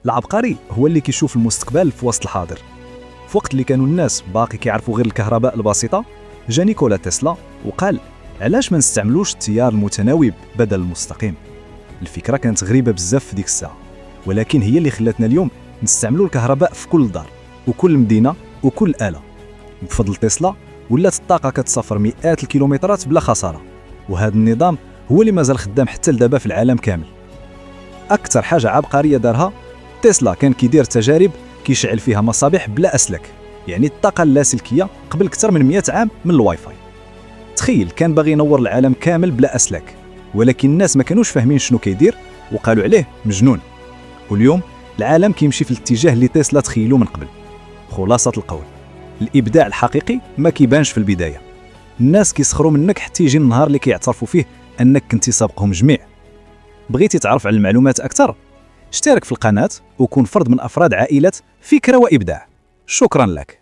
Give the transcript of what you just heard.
العبقري هو اللي كيشوف المستقبل في وسط الحاضر. في وقت اللي كانوا الناس باقي كيعرفوا غير الكهرباء البسيطة، جا نيكولا تسلا وقال علاش ما نستعملوش التيار المتناوب بدل المستقيم. الفكرة كانت غريبة بزاف في ديك الساعة، ولكن هي اللي خلاتنا اليوم نستعملوا الكهرباء في كل دار وكل مدينة وكل آلة. بفضل تسلا ولات الطاقة كتسافر مئات الكيلومترات بلا خسارة، وهذا النظام هو اللي مازال خدام حتى لدابا في العالم كامل. أكثر حاجة عبقرية دارها تسلا كان كيدير تجارب كيشعل فيها مصابيح بلا أسلاك، يعني الطاقة اللاسلكية قبل أكثر من 100 عام من الواي فاي. تخيل كان باغي ينور العالم كامل بلا أسلاك، ولكن الناس ما كانوش فاهمين شنو كيدير وقالوا عليه مجنون. واليوم العالم كيمشي في الاتجاه اللي تسلا تخيلوه من قبل. خلاصة القول، الإبداع الحقيقي ما كيبانش في البداية. الناس كيسخروا منك حتى يجي النهار اللي كيعترفوا فيه أنك كنتي سابقهم جميع. بغيتي تعرف على المعلومات أكثر؟ اشترك في القناة وكون فرد من أفراد عائلة فكرة وإبداع. شكرا لك.